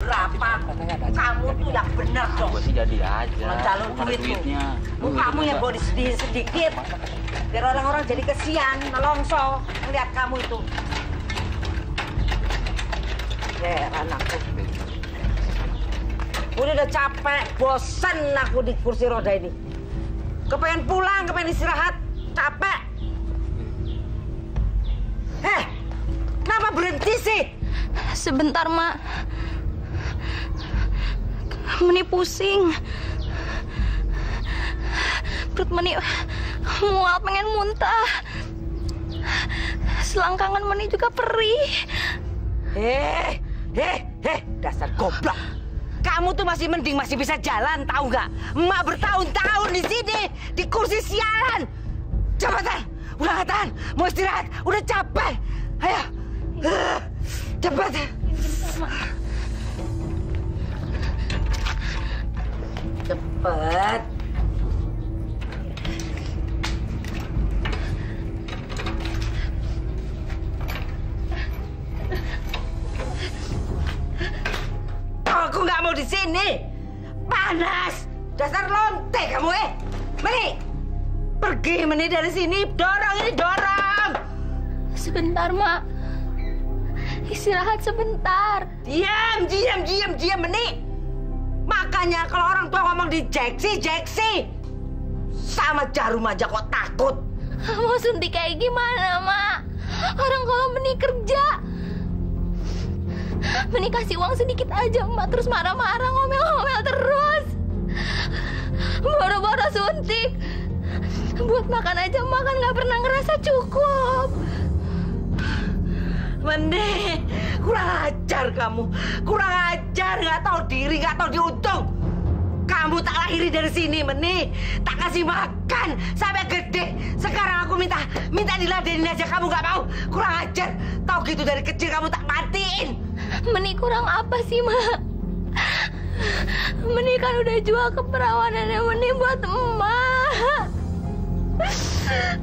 berapa? Kamu tuh yang bener dong. Gue sih jadi aja. Calon duit tuh. Kamu yang body sedikit. Biar orang-orang jadi kesian, nelongso ngeliat kamu itu. Anakku. Udah capek, bosan aku di kursi roda ini. Kepengen pulang, kepengen istirahat, capek. Kenapa berhenti sih? Sebentar, Mak. Meni pusing. Perut Meni mual, pengen muntah. Selangkangan Meni juga perih. Dasar goblok. Kamu tuh masih mending masih bisa jalan, tahu nggak? Emak bertahun-tahun di sini, di kursi sialan. Cepetan, udah nggak tahan, mau istirahat, udah capek. Ayo, cepet. Cepet. Aku nggak mau di sini. Panas. Dasar lonte kamu, Meni. Pergi, Meni, dari sini. Dorong ini, dorong. Sebentar, Mak. Istirahat sebentar. Diam, Meni. Makanya kalau orang tua ngomong di jeksi. Sama jarum aja kok takut. Mau suntik kayak gimana, Mak? Orang kalau Meni kerja. Meni kasih uang sedikit aja, Mak. Terus marah-marah, ngomel-ngomel terus. Boro-boro suntik. Buat makan aja, makan nggak pernah ngerasa cukup. Meni, kurang ajar kamu. Kurang ajar, nggak tahu diri, nggak tahu diuntung. Kamu tak lahiri dari sini, Meni. Tak kasih makan sampai gede. Sekarang aku minta diladenin aja, kamu nggak mau. Kurang ajar. Tahu gitu dari kecil kamu tak matiin. Meni kurang apa sih, Mak? Meni kan udah jual keperawanannya Meni buat emak.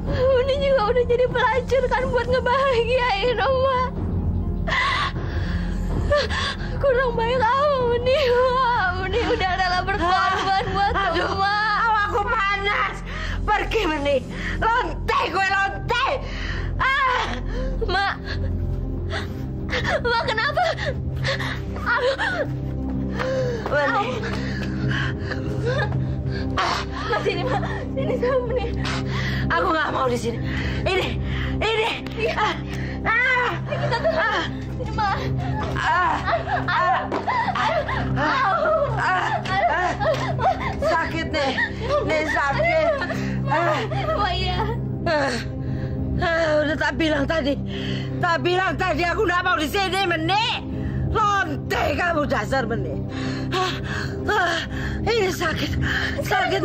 Meni juga udah jadi pelacur kan buat ngebahagiain emak. Kurang baik apa, Meni? Meni udah rela berkorban buat emak. Aku panas. Pergi, Meni. Lonte, gue lonte. Mak. Mak, kenapa? Meni. Mak, sini, Mak. Sini sama Meni. Aku nggak mau di sini. Ini. Kita tuh. Sini, Mak. Sakit nih. Nih sakit. Mak, iya. Udah tak bilang tadi aku nggak mau di sini, Meni. Lonte kamu dasar, Meni. Ini sakit,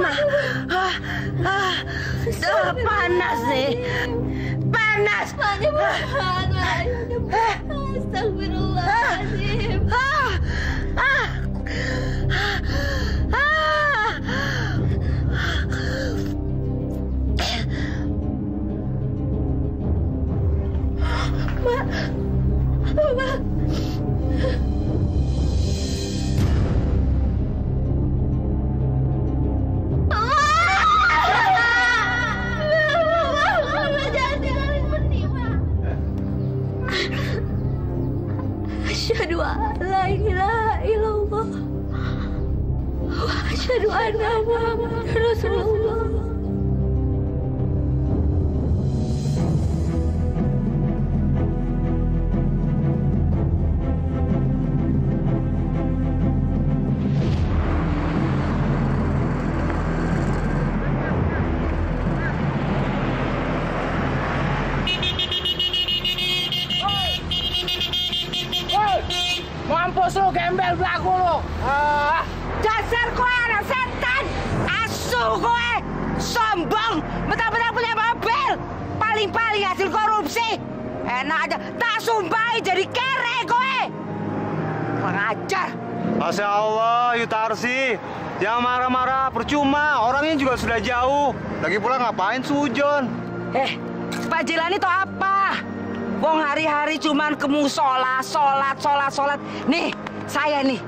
Mak. Panas nih, panas. Astagfirullahaladzim. Mak. Asyhadu an la ilaha illallah wa asyhadu anna Muhammadar Rasulullah. Mampus lu, gembel belagu lu. Dasar kowe anak setan, asu kowe, sombong, mentang-mentang punya mobil, paling-paling hasil korupsi. Enak aja, tak sumpahi jadi kere kowe. Kurang ajar. Masya Allah, Yutarsi. Jangan marah-marah, percuma. Orangnya juga sudah jauh. Lagi pula ngapain sujon? Pak Jilani itu apa? Wong hari-hari cuman ke musola, sholat. Nih, Saya nih,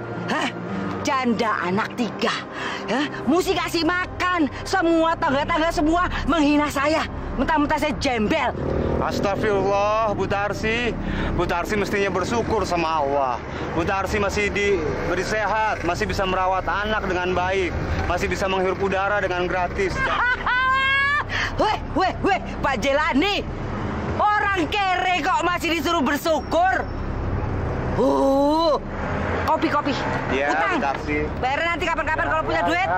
janda anak 3, mesti kasih makan. Semua tangga-tangga semua menghina saya. Mentah-mentah saya jembel. Astagfirullah, Bu Tarsi. Bu Tarsi mestinya bersyukur sama Allah. Bu Tarsi masih diberi sehat, masih bisa merawat anak dengan baik, masih bisa menghirup udara dengan gratis. Weh, Pak Jelani. Orang kere kok masih disuruh bersyukur. Kopi. Iya, Utang. Bu Tarsi. Bayar nanti kapan-kapan kalau punya duit.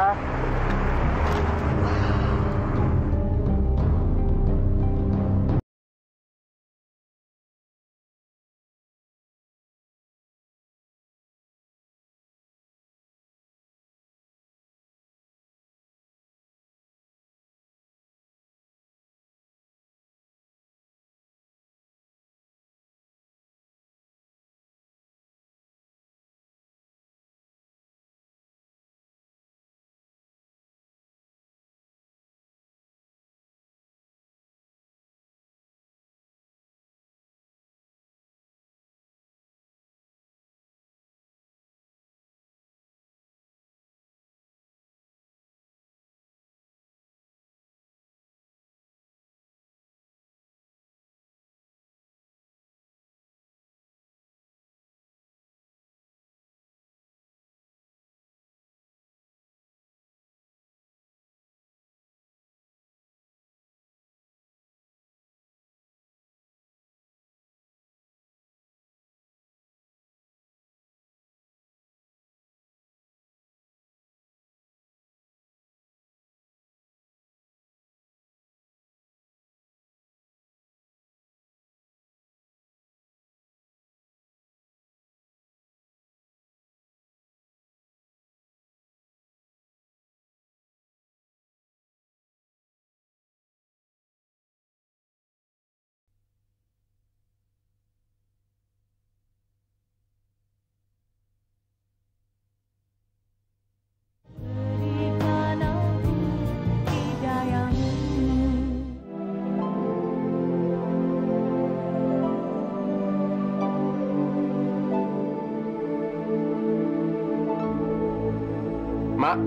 Mak,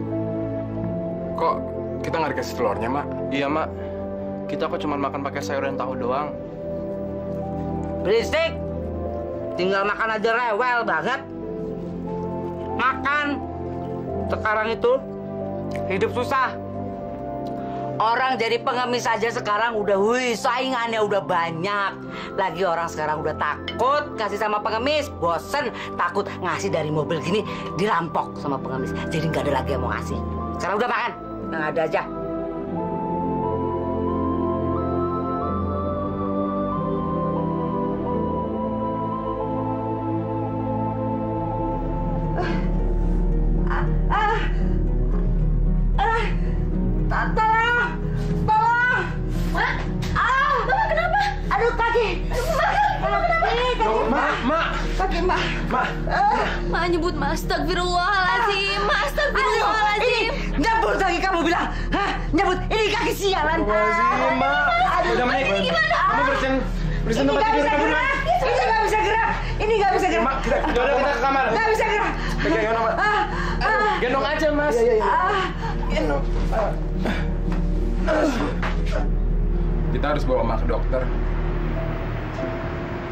kok kita nggak dikasih telurnya, Mak? Iya, Mak. Kita kok cuma makan pakai sayur dan tahu doang. Berisik. Tinggal makan aja rewel banget. Makan. Sekarang itu hidup susah. Orang jadi pengemis aja sekarang udah, saingannya udah banyak. Lagi orang sekarang udah takut kasih sama pengemis. Bosen, takut ngasih dari mobil gini dirampok sama pengemis. Jadi nggak ada lagi yang mau ngasih. Sekarang udah makan, yang ada aja. Mak nyebut astagfirullahaladzim. Astagfirullahaladzim. Nyebut lagi kamu bilang. Nyebut. Ini kaki sialan. Astagfirullahaladzim, Mak. Udah, Mak. Kamu bersihin tempat tidur kamu, Mak. Ini nggak bisa gerak. Ini nggak bisa gerak. Mak, kita ke kamar. Nggak bisa gerak. Gendong, Mak. Gendong aja, Mas. Gendong. Kita harus bawa Mak ke dokter.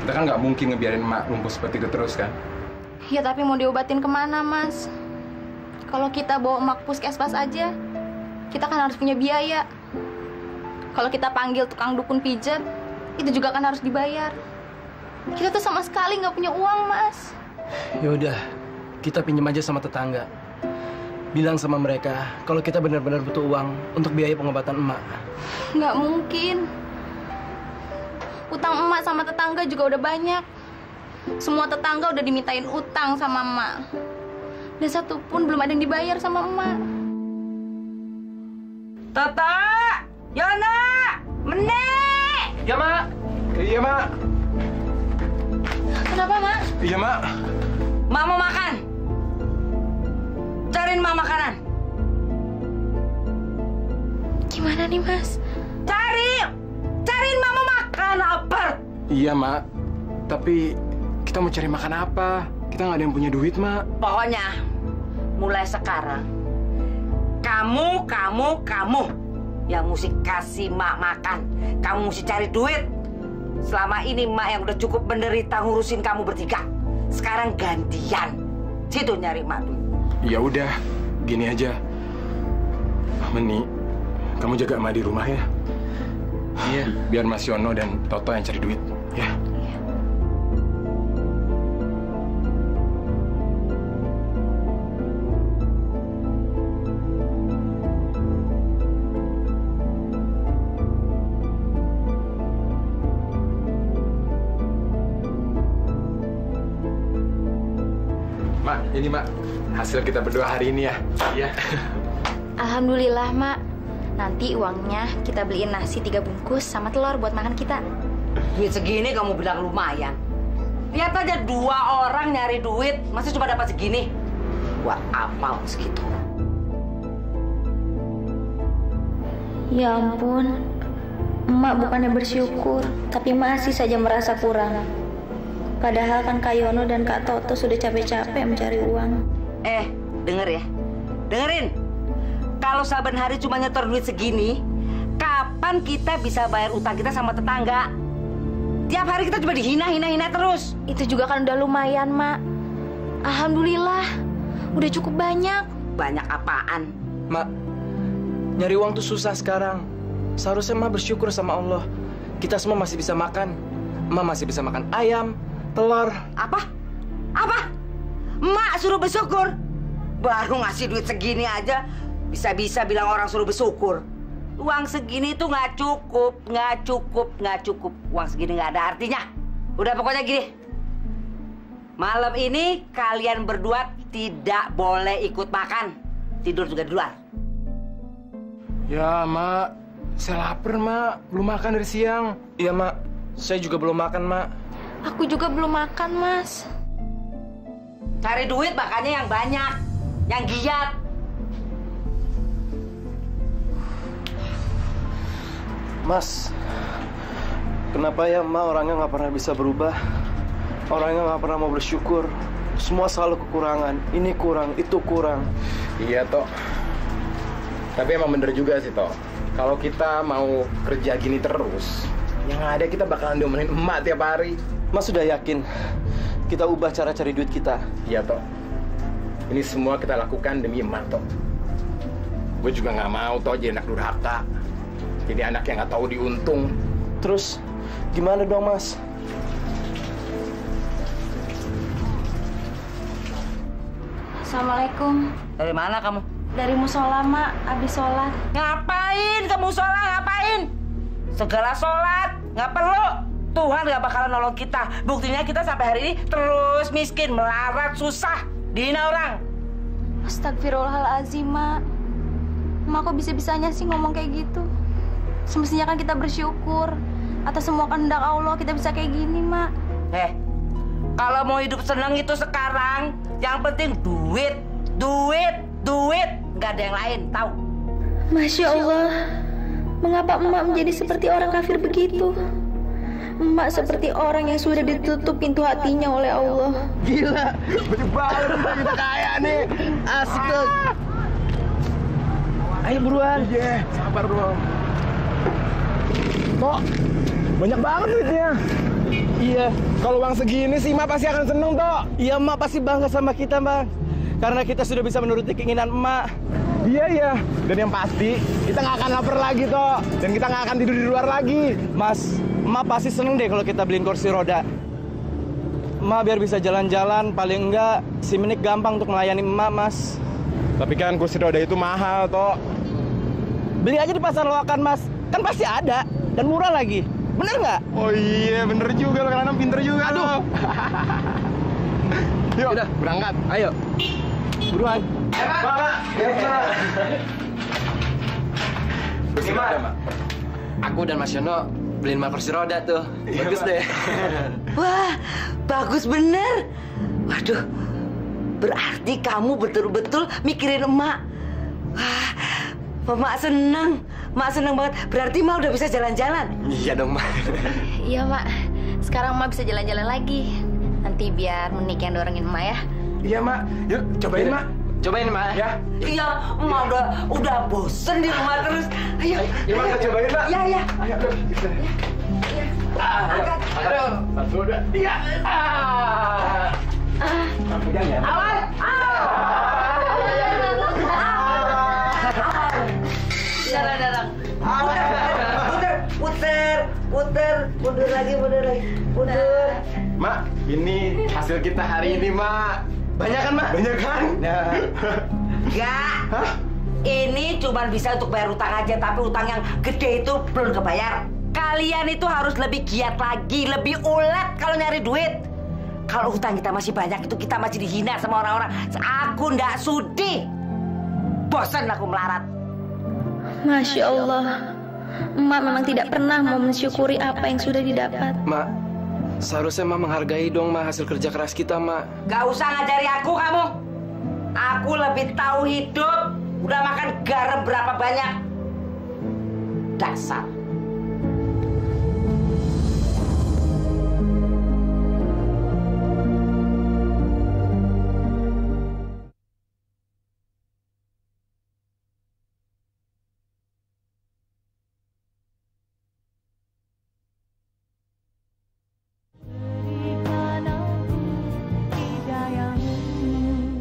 Kita kan nggak mungkin ngebiarin Mak lumpuh seperti itu terus, kan? Ya tapi mau diobatin kemana, Mas? Kalau kita bawa Mak puskesmas aja, kita kan harus punya biaya. Kalau kita panggil tukang dukun pijat, itu juga kan harus dibayar. Kita tuh sama sekali nggak punya uang, Mas. Ya udah, kita pinjam aja sama tetangga. Bilang sama mereka kalau kita benar-benar butuh uang untuk biaya pengobatan emak. Nggak mungkin. Utang emak sama tetangga juga udah banyak. Semua tetangga udah dimintain utang sama emak. Dan satu pun belum ada yang dibayar sama emak. Tata, Yana, Menek. Ya, Mak. Iya, Mak. Kenapa, Mak? Iya, Mak. Mak mau makan. Cariin Mak makanan. Gimana nih, Mas? Cariin Mak mau makan, lapar. Iya, Mak. Tapi kita mau cari makan apa? Kita nggak ada yang punya duit, Mak. Pokoknya, mulai sekarang, kamu yang mesti kasih Mak makan. Kamu mesti cari duit. Selama ini Mak yang udah cukup menderita ngurusin kamu bertiga. Sekarang gantian. Situ nyari Mak dulu. Ya udah, gini aja. Meni, kamu jaga emak di rumah ya. Iya. Biar Mas Yono dan Toto yang cari duit, ya. Mak, ini Mak, hasil kita berdua hari ini ya. Iya. Alhamdulillah, Mak. Nanti uangnya kita beliin nasi 3 bungkus sama telur buat makan kita. Duit segini kamu bilang lumayan. Lihat aja 2 orang nyari duit, masa cuma dapat segini? Wah, apa segitu? Ya ampun, Emak bukannya bersyukur, tapi masih saja merasa kurang. Padahal kan Kak Yono dan Kak Toto sudah capek-capek mencari uang. Denger ya. Dengerin. Kalau saben hari cuma nyetor duit segini, kapan kita bisa bayar utang kita sama tetangga? Tiap hari kita cuma dihina terus. Itu juga kan udah lumayan, Mak. Alhamdulillah, udah cukup banyak. Banyak apaan? Mak, nyari uang tuh susah sekarang. Seharusnya Mak bersyukur sama Allah. Kita semua masih bisa makan. Mak masih bisa makan ayam, telur. Apa? Mak suruh bersyukur? Baru ngasih duit segini aja, bisa-bisa bilang orang suruh bersyukur. Uang segini tuh nggak cukup. Uang segini nggak ada artinya. Udah pokoknya gini. Malam ini kalian berdua tidak boleh ikut makan. Tidur juga di luar. Ya, Mak. Saya lapar, Mak. Belum makan dari siang. Iya, Mak. Saya juga belum makan, Mak. Aku juga belum makan, Mas. Cari duit makannya yang banyak. Yang giat. Mas, kenapa ya Emak orangnya nggak pernah bisa berubah? Orangnya nggak pernah mau bersyukur. Semua selalu kekurangan. Ini kurang, itu kurang. Iya, Tok. Tapi emang bener juga sih, Tok. Kalau kita mau kerja gini terus, yang ada kita bakalan diomelin emak tiap hari. Mas sudah yakin kita ubah cara cari duit kita? Iya, Tok. Ini semua kita lakukan demi emak, Tok. Gue juga nggak mau, Tok, jadi anak durhaka. Jadi anak yang nggak tahu diuntung. Terus gimana dong, Mas? Assalamualaikum. Dari mana kamu? Dari musola, Mak. Abis sholat. Ngapain kamu sholat? Ngapain? Segala sholat. Nggak perlu. Tuhan nggak bakalan nolong kita. Buktinya kita sampai hari ini terus miskin, melarat, susah, dihina orang. Astagfirullahaladzim, Mak. Mak kok bisa-bisanya sih ngomong kayak gitu? Semestinya kan kita bersyukur atas semua kehendak Allah kita bisa kayak gini, Mak. Kalau mau hidup senang itu sekarang, yang penting duit. Nggak ada yang lain, tahu? Masya Allah, mengapa Emak menjadi seperti orang kafir begitu? Emak seperti orang yang sudah ditutup pintu hatinya oleh Allah. Gila, banyak banget kita kaya nih. Asik tuh. Ayo buruan. Iya, sabar dong. Kok banyak banget duitnya? Iya. Kalau uang segini sih, Mak pasti akan seneng, Tok. Iya, Emak pasti bangga sama kita, Bang. Karena kita sudah bisa menuruti keinginan Emak. Iya. Dan yang pasti, kita nggak akan lapar lagi, Tok. Dan kita nggak akan tidur di luar lagi. Mas, Emak pasti seneng deh kalau kita beliin kursi roda. Emak biar bisa jalan-jalan, paling enggak si Menik gampang untuk melayani Emak, Mas. Tapi kan kursi roda itu mahal, Tok. Beli aja di pasar loakan, Mas. Kan pasti ada. Dan murah lagi. Bener nggak? Oh iya, bener juga lo, karena pinter juga. Aduh. Yuk, udah berangkat. Ayo. Buruan. Pak. Kursi roda, Mak. Aku dan Mas Yono beliin Mak kursi roda tuh. Bagus deh. Wah, bagus bener. Waduh, berarti kamu betul-betul mikirin emak. Wah, Mak seneng. Mak seneng banget. Berarti Mak udah bisa jalan-jalan. Iya dong, Mak. Iya, Mak. Sekarang Mak bisa jalan-jalan lagi. Nanti biar Menik yang dorongin emak ya. Iya, Mak. Yuk, cobain, Mak. Cobain, Mak. Ya. Iya, emak udah bosen di rumah terus. Ayo. Ya, Mak, kita cobain, Mak. Iya, iya. Ayo, ayo. Angkat. Aduh. Satu, dua, tiga. Pegang ya. Awas. Darang. Puter lagi. Mak, ini hasil kita hari ini, Mak. Banyak kan, Mak? Banyak kan? Ya. Enggak. Hah? Ini cuma bisa untuk bayar utang aja, tapi utang yang gede itu belum kebayar. Kalian itu harus lebih giat lagi, lebih ulet kalau nyari duit. Kalau utang kita masih banyak, itu kita masih dihina sama orang-orang. Aku ndak sudi. Bosan aku melarat. Masya Allah, emak memang tidak pernah mau mensyukuri apa yang sudah didapat. Mak, seharusnya Mak menghargai dong, Mak, hasil kerja keras kita, Mak. Gak usah ngajari aku kamu. Aku lebih tahu hidup. Udah makan garam berapa banyak. Dasar.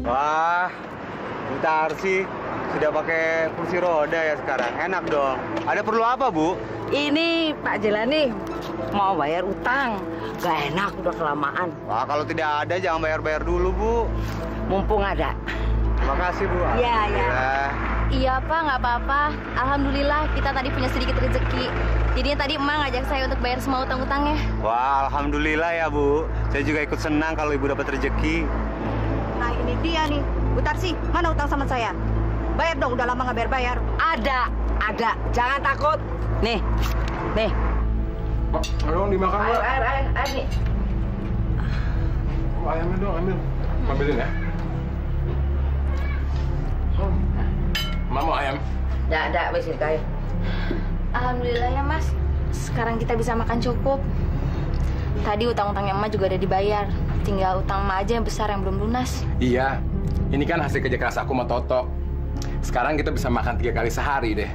Wah, Bu Tarsi sudah pakai kursi roda ya sekarang. Enak dong. Ada perlu apa, Bu? Ini Pak Jelani mau bayar utang. Gak enak, udah kelamaan. Wah, kalau tidak ada jangan bayar-bayar dulu, Bu. Mumpung ada. Terima kasih, Bu. Iya, iya. Iya Pak, nggak apa-apa. Alhamdulillah kita tadi punya sedikit rezeki. Jadinya tadi emak ngajak saya untuk bayar semua utang-utangnya. Wah, alhamdulillah ya, Bu. Saya juga ikut senang kalau Ibu dapat rezeki. Nah ini dia nih, Bu Tarsi, mana utang sama saya? Bayar dong, udah lama nggak bayar-bayar. Ada. Jangan takut. Nih. Pak, dong dimakan, Pak. Air nih. Oh, ayamnya dong, ambilin ya. Mak mau ayam? Nggak, wis kayak. Alhamdulillah ya Mas. Sekarang kita bisa makan cukup. Tadi utang-utangnya emak juga udah dibayar. Tinggal utang emak aja yang besar yang belum lunas. Iya. Ini kan hasil kerja keras aku sama Toto. Sekarang kita bisa makan 3 kali sehari deh.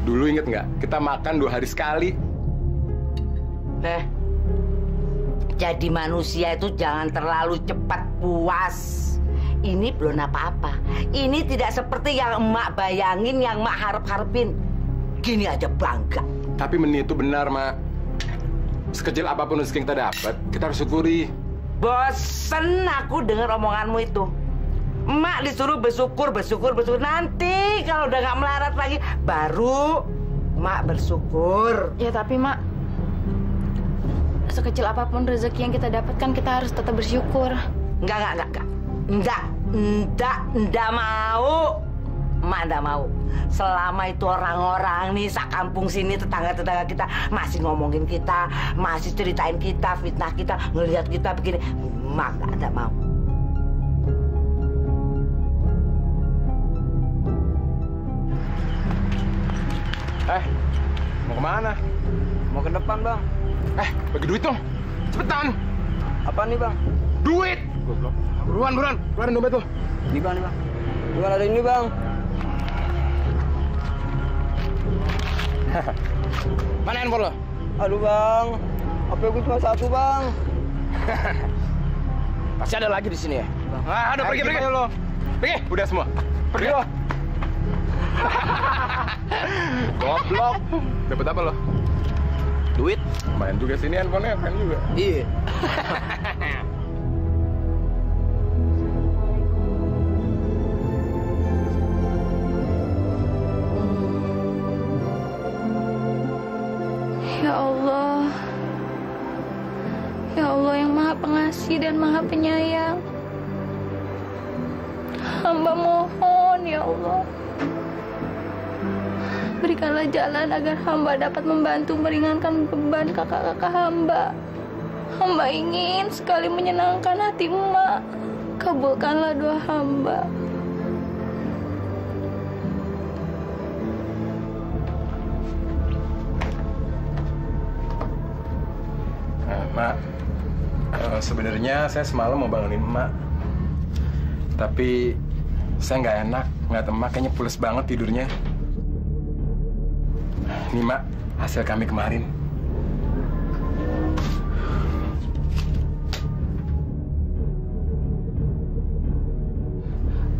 Dulu inget nggak? Kita makan 2 hari sekali. Jadi manusia itu jangan terlalu cepat puas. Ini belum apa-apa. Ini tidak seperti yang emak bayangin, yang emak harap-harapin. Gini aja bangga. Tapi Meni itu benar, Mak. Sekecil apapun rezeki yang kita dapat, kita harus syukuri. Bosen aku dengar omonganmu itu. Emak disuruh bersyukur. Nanti kalau udah gak melarat lagi, baru emak bersyukur. Ya tapi Mak, sekecil apapun rezeki yang kita dapatkan, kita harus tetap bersyukur. Enggak mau. Emak enggak mau. Selama itu orang-orang nih sakampung sini, tetangga-tetangga kita masih ngomongin kita, masih ceritain kita, fitnah kita, ngelihat kita begini, emak enggak mau. Mau kemana? Mau ke depan, Bang. Bagi duit dong. Cepetan. Apa nih, Bang? Duit. Goblok. Buruan. Keluarin dompet tuh. Ini, Bang. Bukan ada ini, Bang. Mana handphone lo? Aduh, Bang. HP gue cuma 1, Bang. Pasti ada lagi di sini ya? Udah pergi lo. Pergi. Udah semua. Pergi lo. Goblok. Dapat apa lo? Duit. Main juga sini handphonenya, main juga. Iya. Ya Allah yang Maha Pengasih dan Maha Penyayang. Hamba mohon ya Allah, berikanlah jalan agar hamba dapat membantu meringankan beban kakak-kakak hamba. Hamba ingin sekali menyenangkan hati emak. Kabulkanlah doa hamba. Mak, Sebenarnya saya semalam mau bangunin emak. Tapi saya nggak enak ngeliat emak kayaknya pules banget tidurnya. Nih Mak, hasil kami kemarin.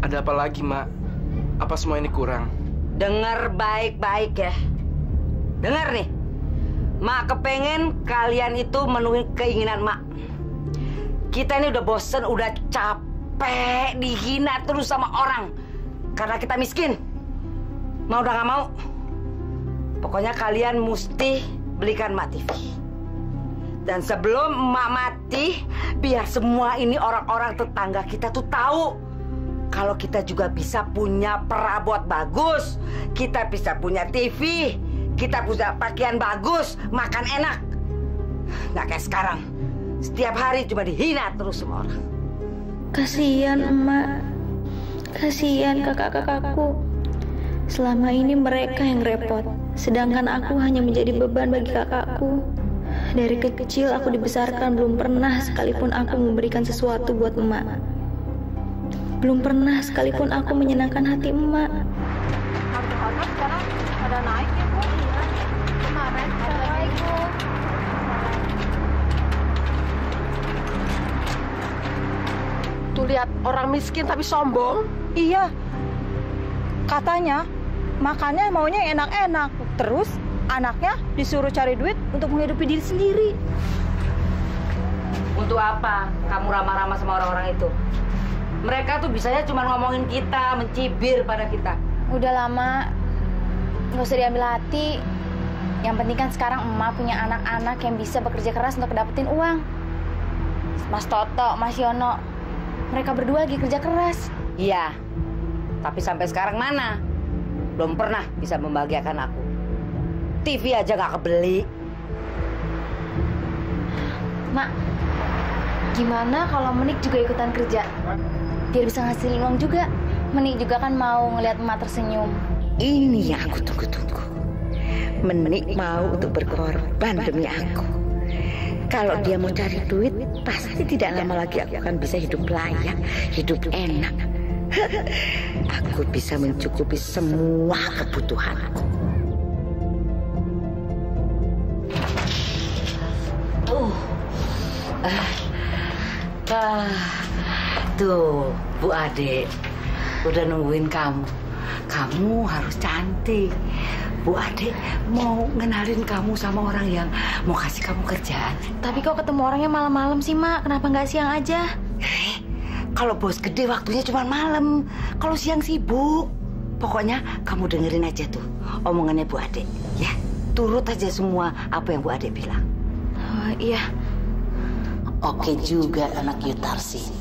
Ada apa lagi, Mak? Apa semua ini kurang? Dengar baik-baik ya. Dengar nih. Mak kepengen kalian itu memenuhi keinginan Mak. Kita ini udah bosen, udah capek dihina terus sama orang. Karena kita miskin. Mau udah gak mau. Pokoknya kalian mesti belikan Mak TV. Dan sebelum Mak mati, biar semua ini orang-orang tetangga kita tuh tahu kalau kita juga bisa punya perabot bagus, kita bisa punya TV, kita punya pakaian bagus, makan enak. Nggak kayak sekarang, setiap hari cuma dihina terus semua orang. Kasihan emak, kasihan kakak-kakakku. Selama ini mereka yang repot, sedangkan aku hanya menjadi beban bagi kakakku. Dari kecil aku dibesarkan, belum pernah sekalipun aku memberikan sesuatu buat emak. Belum pernah sekalipun aku menyenangkan hati emak. Harga-harga sekarang ada naik ya, Bu? Iya. Kemarin ada naik, Bu. Tuh lihat, orang miskin tapi sombong. Iya. Katanya makannya maunya enak-enak. Terus anaknya disuruh cari duit untuk menghidupi diri sendiri. Untuk apa kamu ramah-ramah sama orang-orang itu? Mereka tuh bisanya cuma ngomongin kita, mencibir pada kita. Udah lama, nggak usah diambil hati. Yang penting kan sekarang emak punya anak-anak yang bisa bekerja keras untuk dapetin uang. Mas Toto, Mas Yono, mereka berdua lagi kerja keras. Iya, tapi sampai sekarang mana? Belum pernah bisa membahagiakan aku. TV aja nggak kebeli. Mak, gimana kalau Menik juga ikutan kerja? Biar bisa ngasilin uang juga. Menik juga kan mau ngelihat emak tersenyum. Ini yang aku tunggu-tunggu. Menik mau untuk berkorban demi aku. Kalau dia mau cari duit, pasti tidak lama lagi aku akan bisa hidup layak, hidup enak. Aku bisa mencukupi semua kebutuhanku. Tuh, Bu Ade, udah nungguin kamu. Kamu harus cantik. Bu Ade mau ngenalin kamu sama orang yang mau kasih kamu kerjaan. Tapi kok ketemu orangnya malam-malam sih, Mak? Kenapa nggak siang aja? Kalau bos gede waktunya cuma malam. Kalau siang sibuk. Pokoknya kamu dengerin aja tuh omongannya Bu Ade, ya. Turut aja semua apa yang Bu Ade bilang. Oh, iya. Oke juga anak Yutarsi.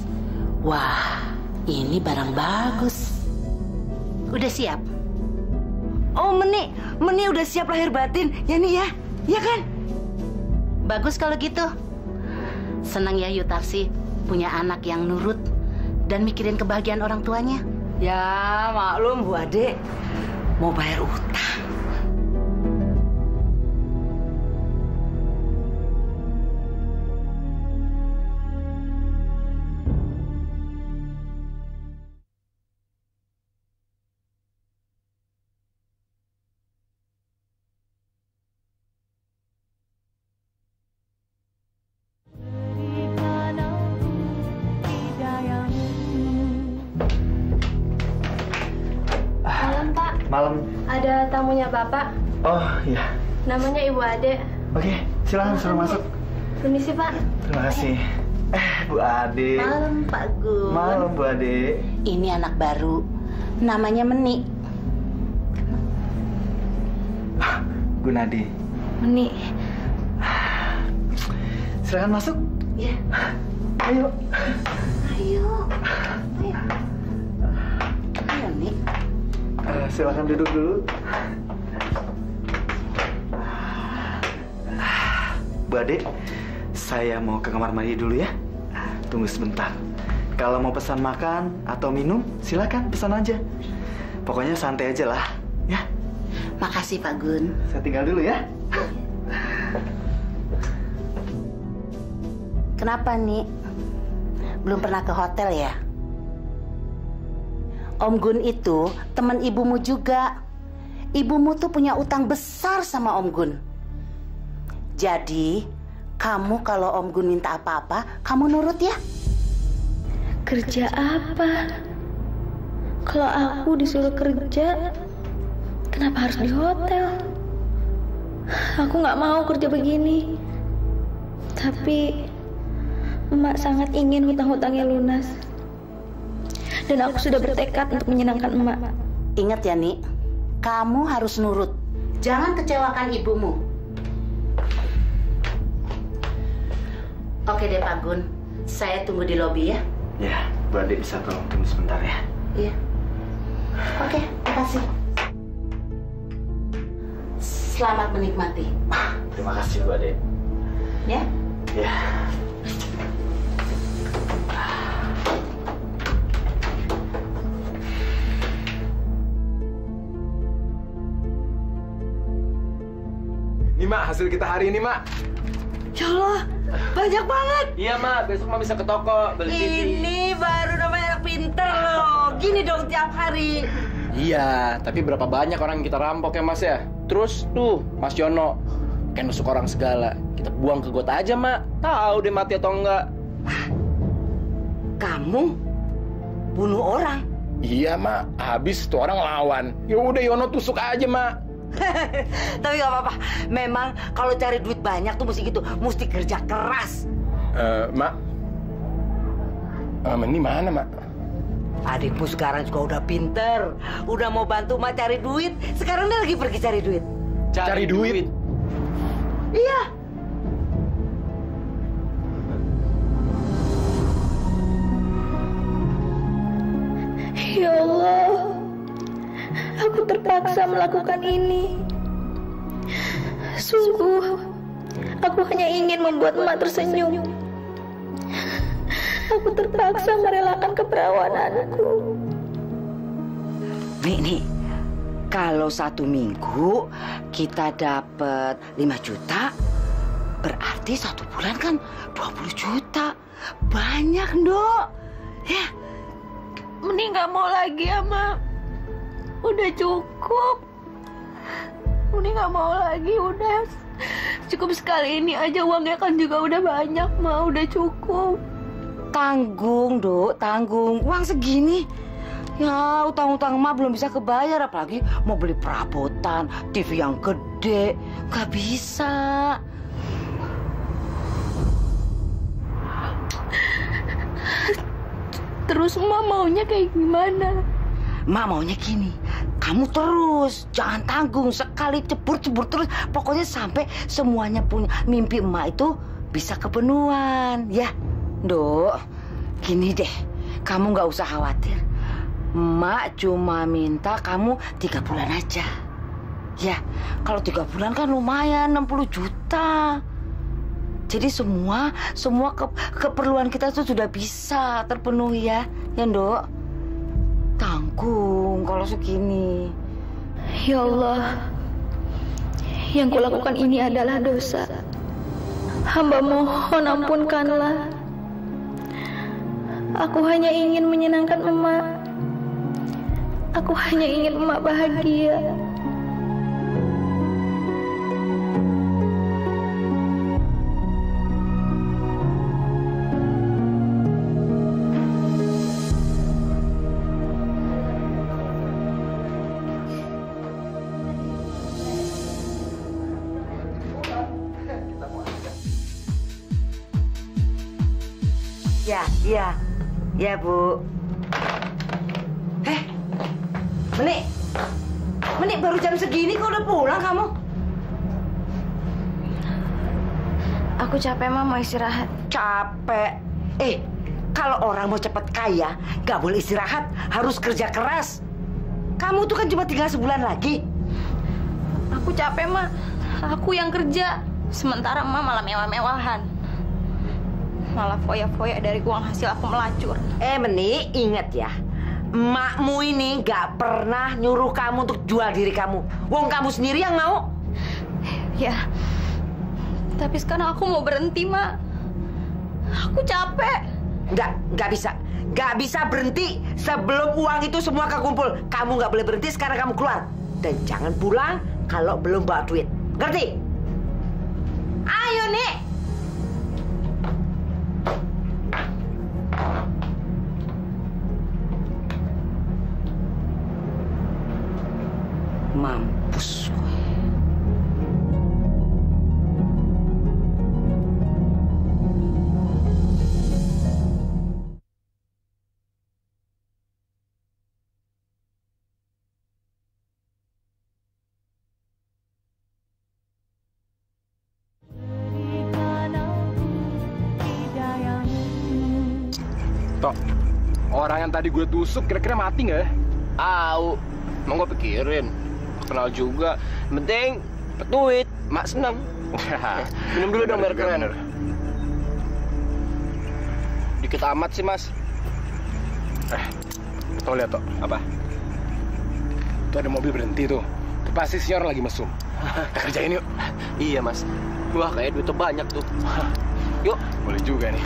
Wah, ini barang bagus. Udah siap? Oh, Meni udah siap lahir batin, ya nih ya? Ya kan? Bagus kalau gitu. Senang ya Yutarsi punya anak yang nurut dan mikirin kebahagiaan orang tuanya. Ya, maklum Bu Ade. Mau bayar utang. Malam. Ada tamunya Bapak. Oh, iya. Namanya Ibu Ade. Oke, silakan suruh masuk. Permisi, Pak. Terima kasih. Bu Ade. Malam Pak Gun. Malam Bu Ade. Ini anak baru. Namanya Menik. Gunadi. Menik. Silakan masuk. Ya. Ayo. Ayo. Ayo. Ayo, Nik. Silakan duduk dulu. Bu Ade, saya mau ke kamar mandi dulu ya. Tunggu sebentar. Kalau mau pesan makan atau minum, silakan pesan aja. Pokoknya santai aja lah, ya. Makasih Pak Gun. Saya tinggal dulu ya. Kenapa, Nik? Belum pernah ke hotel ya? Om Gun itu teman ibumu juga. Ibumu tuh punya utang besar sama Om Gun. Jadi, kamu kalau Om Gun minta apa-apa, kamu nurut ya? Kerja apa? Kalau aku disuruh kerja, kenapa harus di hotel? Aku nggak mau kerja begini. Tapi Emak sangat ingin hutang-hutangnya lunas. Dan aku sudah bertekad untuk menyenangkan Emak. Ingat ya, Nik, kamu harus nurut. Jangan kecewakan ibumu. Oke deh, Pak Gun. Saya tunggu di lobi ya. Ya, Bu Ade bisa tolong tunggu sebentar ya. Iya. Oke, makasih. Selamat menikmati. Terima kasih, Bu Ade. Ya? Ya. Nih, Mak, hasil kita hari ini, Mak. Ya Allah, banyak banget. Iya, Mak. Besok Mak bisa ke toko beli TV. Ini baru namanya anak pinter loh. Gini dong tiap hari. Iya, tapi berapa banyak orang yang kita rampok ya, Mas ya? Terus tuh, Mas Yono, kayak nusuk orang segala. Kita buang ke got aja, Mak. Tahu dia mati atau enggak. Kamu bunuh orang? Iya, Mak. Habis tuh orang lawan. Ya udah Yono tusuk aja, Mak. Tapi gak apa-apa. Memang kalau cari duit banyak tuh mesti gitu. Mesti kerja keras. Mak. Ini mana, Mak? Adikmu sekarang juga udah pinter. Udah mau bantu Mak cari duit. Sekarang dia lagi pergi cari duit. Cari duit? Iya. Ya Allah, aku terpaksa melakukan ini. Sungguh, aku hanya ingin membuat Emak tersenyum. Aku terpaksa merelakan keperawananku. Nih, kalau 1 minggu kita dapat 5 juta, berarti 1 bulan kan 20 juta. Banyak, Ndok. Ya. Mending gak mau lagi ya, Mak. Udah cukup. Mending gak mau lagi, udah. Cukup sekali ini aja, uangnya kan juga udah banyak, Mak. Udah cukup. Tanggung, Dok, tanggung. Uang segini. Ya, utang-utang Mak belum bisa kebayar. Apalagi mau beli perabotan, TV yang gede. Gak bisa. Terus Emak maunya kayak gimana? Mak maunya gini, kamu terus, jangan tanggung, sekali cebur terus, pokoknya sampai semuanya punya mimpi Emak itu bisa kepenuhan, ya. Dok, gini deh, kamu nggak usah khawatir. Emak cuma minta kamu 3 bulan aja. Ya, kalau 3 bulan kan lumayan, 60 juta. Jadi semua keperluan kita tuh sudah bisa terpenuhi ya, Dok. Tanggung kalau segini. Ya Allah, yang kulakukan ini adalah dosa. Hamba mohon ampunkanlah. Aku hanya ingin menyenangkan Emak. Aku hanya ingin Emak bahagia. Ya, Bu. Menik baru jam segini kok udah pulang kamu? Aku capek, Mama, mau istirahat. Capek? Kalau orang mau cepat kaya, gak boleh istirahat, harus kerja keras. Kamu tuh kan cuma tinggal sebulan lagi. Aku capek, Ma. Aku yang kerja. Sementara Emak malah mewah-mewahan. Malah foya-foya dari uang hasil aku melacur. Menik, ingat ya. Emakmu ini gak pernah nyuruh kamu untuk jual diri kamu. Wong kamu sendiri yang mau. Ya, tapi sekarang aku mau berhenti, Mak. Aku capek. Nggak bisa. Nggak bisa berhenti sebelum uang itu semua kekumpul. Kamu nggak boleh berhenti, sekarang kamu keluar. Dan jangan pulang kalau belum bawa duit. Ngerti? Ayo, Nek. Mampus gue. Tok, orang yang tadi gue tusuk kira-kira mati nggak ya? Au, mau gue pikirin. Kenal juga. Penting duit, mak senang. Minum dulu dong biar keren. Dikit amat sih, Mas. Tuh lihat, Tok. Apa? Tuh ada mobil berhenti tuh. Itu pasti si orang lagi mesum. Kita kerjain yuk. Iya, Mas. Wah, kayak duitnya banyak tuh. Yuk. Boleh juga nih.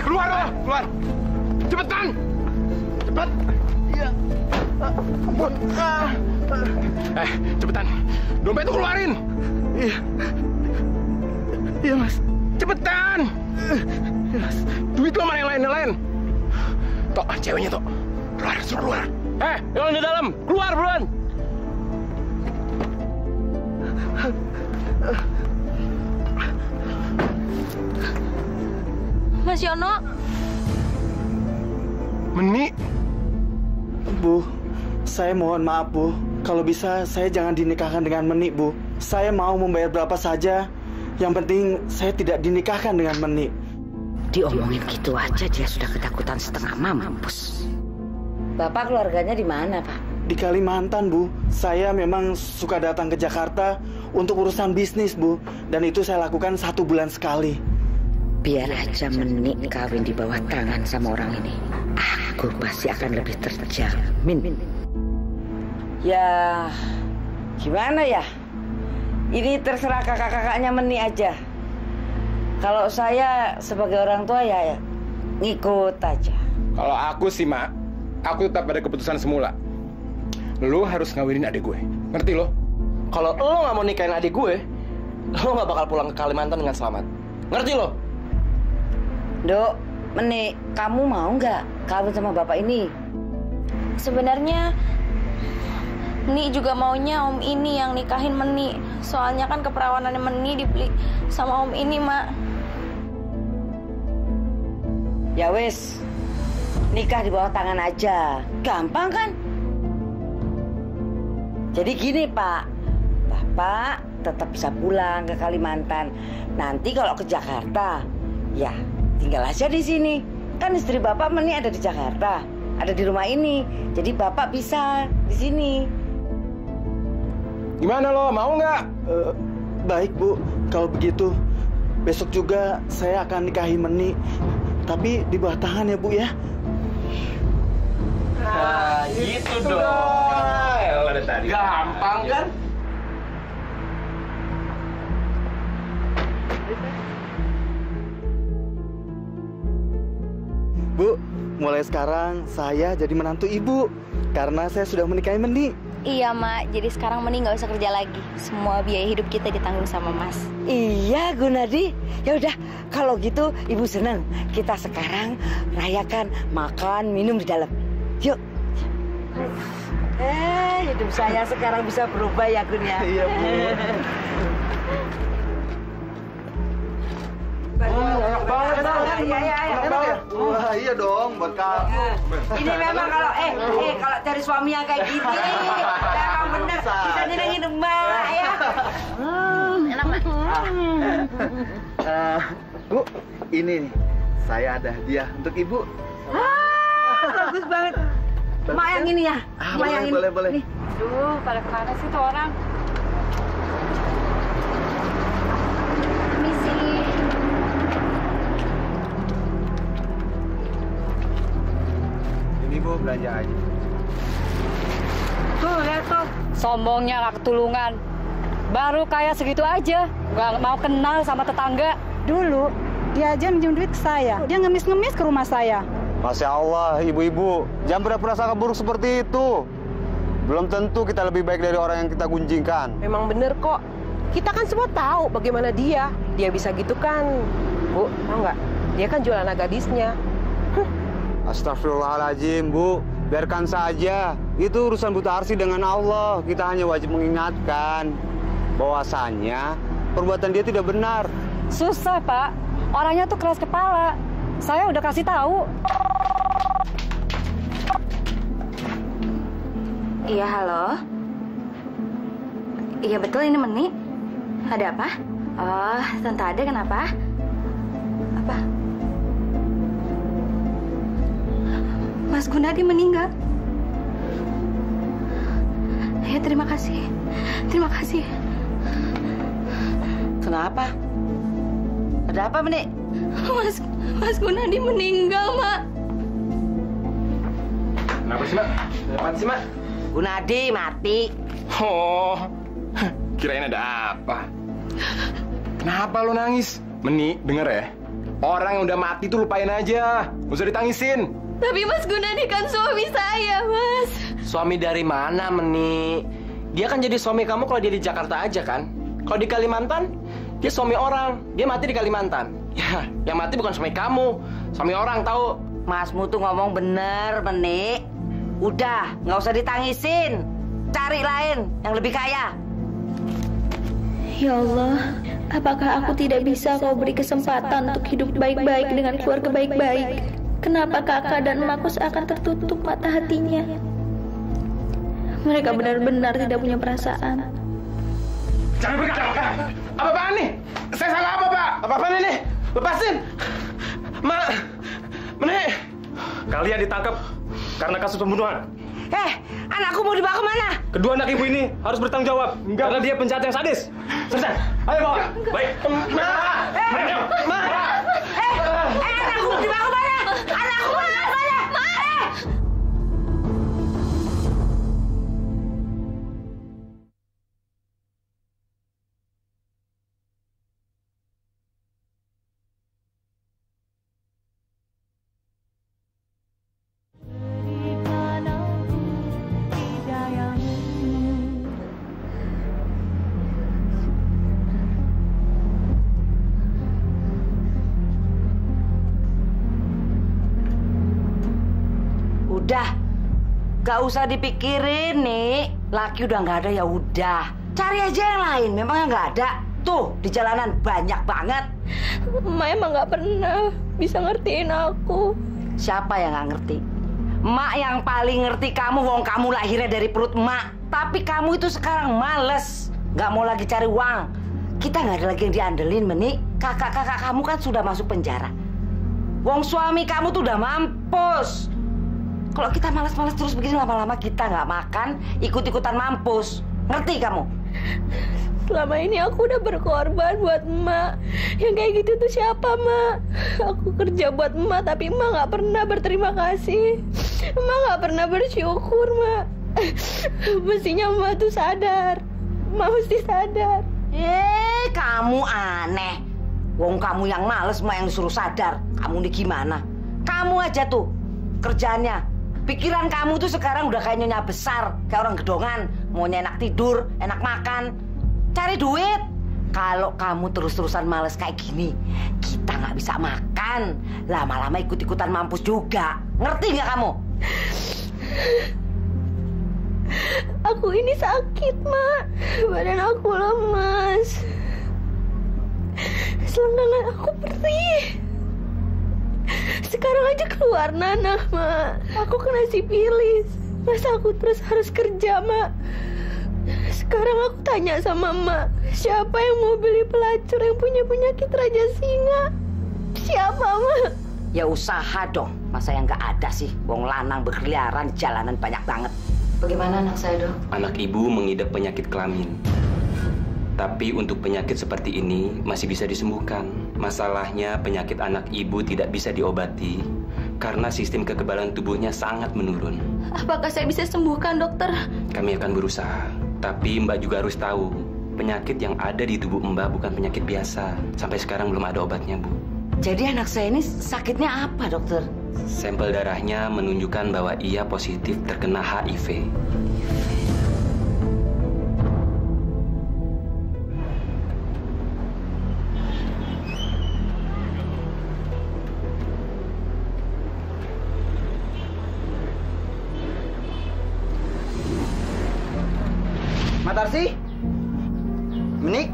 Keluar loh! Keluar! Cepetan! Cepet! Iya. Ampun. Cepetan. Dompet itu keluarin. Iya. Iya, Mas. Cepetan. Iya, Mas. Duit lo mana yang lain-lain? Tok, ceweknya, Tok. Keluar, suruh keluar. Yang di dalam. Keluar, buruan. Mas Yono. Meni. Bu, saya mohon maaf, Bu. Kalau bisa, saya jangan dinikahkan dengan Meni, Bu. Saya mau membayar berapa saja. Yang penting, saya tidak dinikahkan dengan Meni. Diomongin gitu aja dia sudah ketakutan setengah mampus. Bapak keluarganya di mana, Pak? Di Kalimantan, Bu. Saya memang suka datang ke Jakarta untuk urusan bisnis, Bu. Dan itu saya lakukan 1 bulan sekali. Biar aja Meni kawin di bawah tangan sama orang ini. Aku pasti akan lebih terjamin. Ya, gimana ya? Ini terserah kakak-kakaknya Meni aja. Kalau saya sebagai orang tua ya ngikut aja. Kalau aku sih, Mak, aku tetap pada keputusan semula. Lu harus ngawinin adik gue. Ngerti lo? Kalau lo nggak mau nikahin adik gue, lo nggak bakal pulang ke Kalimantan dengan selamat. Ngerti lo? Dok, Meni, kamu mau nggak kawin sama bapak ini? Sebenarnya Meni juga maunya Om ini yang nikahin Meni. Soalnya kan keperawanannya Meni dibeli sama Om ini, Mak. Ya wes, nikah di bawah tangan aja. Gampang kan? Jadi gini, Pak. Bapak tetap bisa pulang ke Kalimantan. Nanti kalau ke Jakarta, ya tinggal aja di sini. Kan istri Bapak Meni ada di Jakarta, ada di rumah ini. Jadi Bapak bisa di sini. Gimana lo? Mau nggak? Baik, Bu. Kalau begitu, besok juga saya akan nikahi Meni. Tapi di bawah tangan ya, Bu ya. Nah, gitu dong. Gampang kan? Bu, mulai sekarang saya jadi menantu Ibu. Karena saya sudah menikahi Meni. Iya, Mak. Jadi sekarang Meni nggak usah kerja lagi. Semua biaya hidup kita ditanggung sama Mas. Iya, Gunadi. Ya udah, kalau gitu Ibu senang. Kita sekarang rayakan makan, minum di dalam. Yuk. Hidup saya sekarang bisa berubah ya, Gun ya. Iya, Bu. Enak banget kan? Iya. Wah, iya dong buat kamu. Ini memang kalau kalau cari suami yang kayak gini, memang bener bisa nyenengin emak ya. Enak, Mak. Bu, ini nih, saya ada hadiah untuk Ibu. Bagus banget. Emak yang ini ya? Emak yang ini. Boleh. Nih. Duh, pada kemana sih tuh orang? Misi. Ini Bu, belanja aja. Tuh, lihat tuh. Sombongnya nggak ketulungan. Baru kayak segitu aja, nggak mau kenal sama tetangga. Dulu dia aja minjem duit ke saya. Dia ngemis-ngemis ke rumah saya. Masya Allah, ibu-ibu, jangan pernah prasangka buruk seperti itu. Belum tentu kita lebih baik dari orang yang kita gunjingkan. Memang bener kok. Kita kan semua tahu bagaimana dia. Dia bisa gitu kan. Bu, tahu nggak? Dia kan jualan gadisnya. Astagfirullahaladzim, Bu. Biarkan saja. Itu urusan Bu Tarsi dengan Allah. Kita hanya wajib mengingatkan bahwasannya perbuatan dia tidak benar. Susah, Pak. Orangnya tuh keras kepala. Saya udah kasih tahu. Iya, halo. Iya, betul, ini Meni. Ada apa? Oh, Tante Ade kenapa? Apa? Mas Gunadi meninggal. Ya, terima kasih. Terima kasih. Kenapa? Ada apa, Meni? Mas Gunadi meninggal, Mak. Kenapa sih, Mak? Kenapa sih, Mak? Gunadi mati. Oh, kirain ada apa? Kenapa lo nangis? Meni, denger ya. Orang yang udah mati tuh lupain aja. Nggak usah ditangisin. Tapi Mas Gunadi kan suami saya, Mas. Suami dari mana, Meni? Dia kan jadi suami kamu kalau dia di Jakarta aja kan? Kalau di Kalimantan, dia suami orang. Dia mati di Kalimantan. Ya, yang mati bukan suami kamu. Suami orang, tahu? Masmu tuh ngomong bener, Meni. Udah, nggak usah ditangisin. Cari lain yang lebih kaya. Ya Allah, apakah aku tidak bisa kau beri kesempatan untuk hidup baik-baik dengan keluarga baik-baik? Kenapa kakak dan emakku seakan tertutup mata hatinya? Mereka benar-benar tidak punya perasaan. Jangan bergerak. Apa-apaan nih? Saya salah apa, Pak? Apa-apaan ini? Lepasin! Mak! Meni! Kalian ditangkap karena kasus pembunuhan. Anakku mau dibawa kemana? Kedua anak ibu ini harus bertanggung jawab. Karena dia penjahat yang sadis. Selesai. Ayo bawa. Baik. Anakku mau dibawa kemana? Anakku mau dibawa kemana? Udah, gak usah dipikirin nih. Laki udah nggak ada, ya udah. Cari aja yang lain. Memangnya nggak ada? Tuh di jalanan banyak banget. Emak emang nggak pernah bisa ngertiin aku. Siapa yang nggak ngerti? Emak yang paling ngerti kamu. Wong kamu lahirnya dari perut emak. Tapi kamu itu sekarang males, nggak mau lagi cari uang. Kita nggak ada lagi yang diandelin, Meni. Kakak-kakak kamu kan sudah masuk penjara. Wong suami kamu tuh udah mampus. Kalau kita malas-malas terus begini, lama-lama kita nggak makan, ikut-ikutan mampus. Ngerti kamu? Selama ini aku udah berkorban buat emak. Yang kayak gitu tuh siapa, Mak? Aku kerja buat emak, tapi emak nggak pernah berterima kasih. Emak nggak pernah bersyukur, Mak. Mestinya emak tuh sadar. Emak mesti sadar. Kamu aneh. Wong kamu yang males, emak yang disuruh sadar. Kamu nih gimana? Kamu aja tuh kerjaannya. Pikiran kamu tuh sekarang udah kayak nyonya besar, kayak orang gedongan. Maunya enak tidur, enak makan, cari duit. Kalau kamu terus-terusan males kayak gini, kita nggak bisa makan. Lama-lama ikut-ikutan mampus juga. Ngerti nggak kamu? Aku ini sakit, Mak. Badan aku lemas. Selangkangan aku perih. Sekarang aja keluar nanah, Mak. Aku kena sipilis. Masa aku terus harus kerja, Mak? Sekarang aku tanya sama Mak, siapa yang mau beli pelacur yang punya penyakit raja singa? Siapa, Mak? Ya usaha dong. Masa yang nggak ada sih? Wong lanang berkeliaran di jalanan banyak banget. Bagaimana anak saya, Dok? Anak ibu mengidap penyakit kelamin. Tapi untuk penyakit seperti ini masih bisa disembuhkan. Masalahnya penyakit anak ibu tidak bisa diobati karena sistem kekebalan tubuhnya sangat menurun. Apakah saya bisa sembuhkan, dokter? Kami akan berusaha. Tapi Mbak juga harus tahu, penyakit yang ada di tubuh Mbak bukan penyakit biasa. Sampai sekarang belum ada obatnya, Bu. Jadi anak saya ini sakitnya apa, dokter? Sampel darahnya menunjukkan bahwa ia positif terkena HIV. Matarsi? Menik?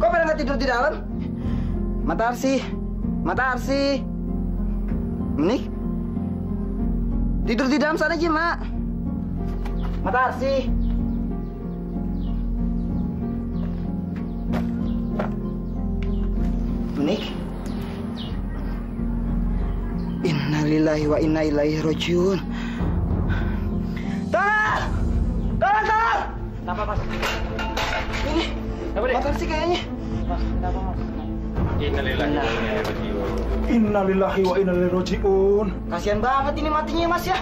Kok pada nggak tidur di dalam? Matarsi? Matarsi? Menik? Tidur di dalam sana aja, Mak. Matarsi? Menik? Innalillahi wa inna ilaihi rajiun. Tolong! Tolong, tolong! Kenapa, Mas? Ini, Matarsi kayaknya. Mas, kenapa, Mas? Innalillahi wa inna ilaihi rajiun. Kasihan banget ini matinya, Mas ya.